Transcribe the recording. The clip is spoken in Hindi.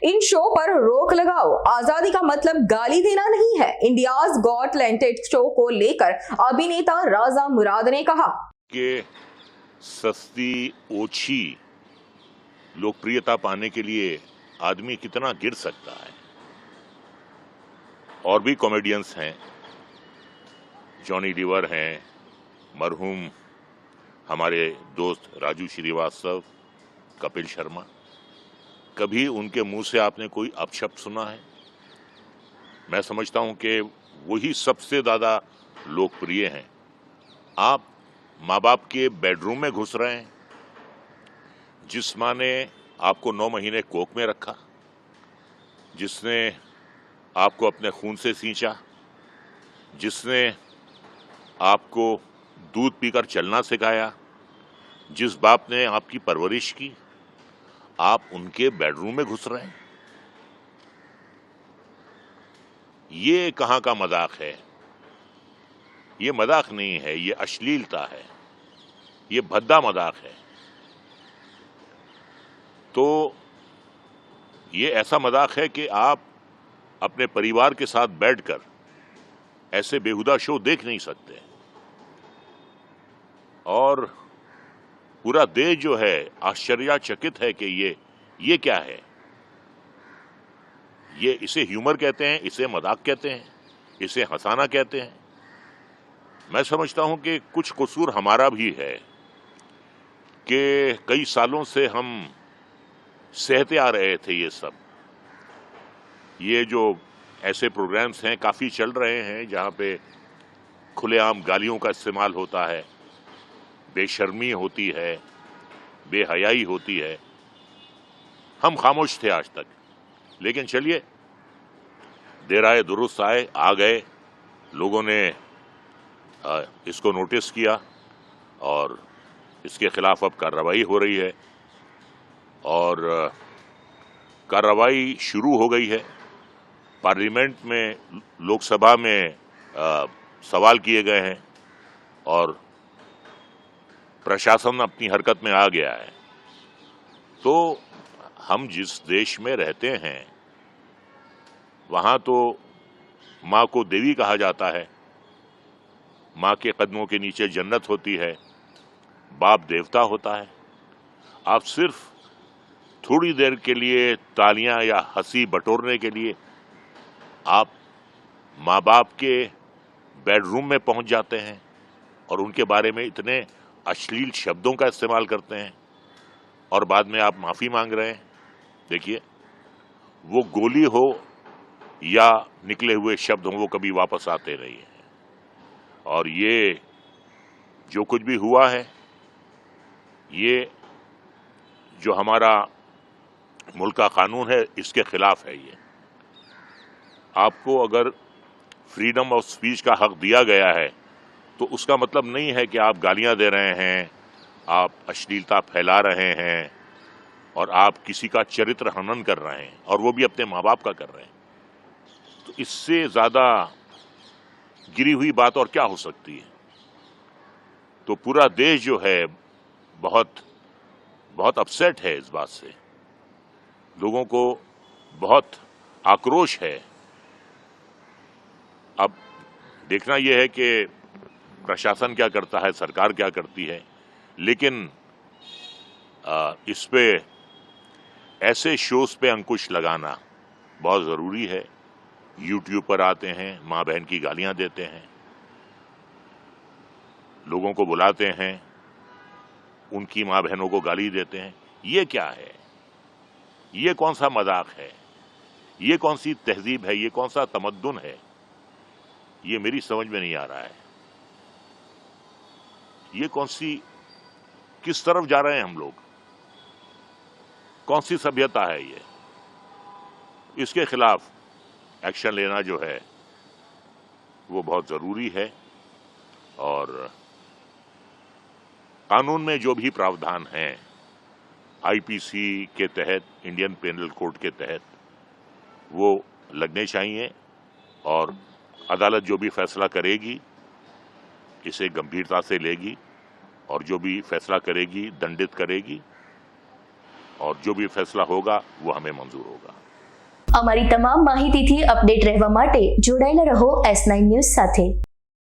इन शो पर रोक लगाओ। आजादी का मतलब गाली देना नहीं है। इंडियाज गॉट टैलेंटेड शो को लेकर अभिनेता राजा मुराद ने कहा कि सस्ती ओछी लोकप्रियता पाने के लिए आदमी कितना गिर सकता है। और भी कॉमेडियंस हैं, जॉनी लीवर हैं, मरहूम हमारे दोस्त राजू श्रीवास्तव, कपिल शर्मा। कभी उनके मुंह से आपने कोई अपशब्द सुना है? मैं समझता हूं कि वही सबसे ज्यादा लोकप्रिय हैं। आप माँ बाप के बेडरूम में घुस रहे हैं, जिस माँ ने आपको 9 महीने कोख में रखा, जिसने आपको अपने खून से सींचा, जिसने आपको दूध पीकर चलना सिखाया, जिस बाप ने आपकी परवरिश की, आप उनके बेडरूम में घुस रहे हैं। ये कहाँ का मजाक है? ये मजाक नहीं है, ये अश्लीलता है, ये भद्दा मजाक है। तो ये ऐसा मजाक है कि आप अपने परिवार के साथ बैठकर ऐसे बेहुदा शो देख नहीं सकते। और पूरा देश जो है आश्चर्यचकित है कि ये क्या है। इसे ह्यूमर कहते हैं, इसे मजाक कहते हैं, इसे हंसाना कहते हैं। मैं समझता हूं कि कुछ कसूर हमारा भी है कि कई सालों से हम सहते आ रहे थे ये सब। ये जो ऐसे प्रोग्राम्स हैं काफी चल रहे हैं जहां पे खुलेआम गालियों का इस्तेमाल होता है, बेशर्मी होती है, बेहयाई होती है। हम खामोश थे आज तक, लेकिन चलिए, देर आए दुरुस्त आए, आ गए। लोगों ने इसको नोटिस किया और इसके खिलाफ अब कार्रवाई हो रही है और कार्रवाई शुरू हो गई है। पार्लियामेंट में, लोकसभा में सवाल किए गए हैं और प्रशासन अपनी हरकत में आ गया है। तो हम जिस देश में रहते हैं वहां तो माँ को देवी कहा जाता है, माँ के कदमों के नीचे जन्नत होती है, बाप देवता होता है। आप सिर्फ थोड़ी देर के लिए तालियां या हंसी बटोरने के लिए आप माँ बाप के बेडरूम में पहुंच जाते हैं और उनके बारे में इतने अश्लील शब्दों का इस्तेमाल करते हैं और बाद में आप माफी मांग रहे हैं। देखिए, वो गोली हो या निकले हुए शब्द हो, वो कभी वापस आते नहीं हैं। और ये जो कुछ भी हुआ है, ये जो हमारा मुल्क का कानून है, इसके खिलाफ है। ये आपको अगर फ्रीडम ऑफ स्पीच का हक दिया गया है तो उसका मतलब नहीं है कि आप गालियां दे रहे हैं, आप अश्लीलता फैला रहे हैं और आप किसी का चरित्र हनन कर रहे हैं, और वो भी अपने माँ बाप का कर रहे हैं। तो इससे ज्यादा गिरी हुई बात और क्या हो सकती है। तो पूरा देश जो है बहुत बहुत अपसेट है इस बात से। लोगों को बहुत आक्रोश है। अब देखना यह है कि प्रशासन क्या करता है, सरकार क्या करती है, लेकिन इस पे ऐसे शोज पे अंकुश लगाना बहुत जरूरी है। यूट्यूब पर आते हैं, माँ बहन की गालियां देते हैं, लोगों को बुलाते हैं, उनकी माँ बहनों को गाली देते हैं। ये क्या है? ये कौन सा मजाक है? ये कौन सी तहजीब है? ये कौन सा तमद्दुन है? ये मेरी समझ में नहीं आ रहा है। ये किस तरफ जा रहे हैं हम लोग? कौन सी सभ्यता है ये? इसके खिलाफ एक्शन लेना जो है वो बहुत जरूरी है। और कानून में जो भी प्रावधान हैं, आईपीसी के तहत, इंडियन पेनल कोड के तहत, वो लगने चाहिए और अदालत जो भी फैसला करेगी इसे गंभीरता से लेगी और जो भी फैसला करेगी दंडित करेगी। और जो भी फैसला होगा वो हमें मंजूर होगा। અમારી તમામ માહિતીથી અપડેટ રહેવા માટે જોડાયેલા રહો S9 ન્યૂઝ સાથે।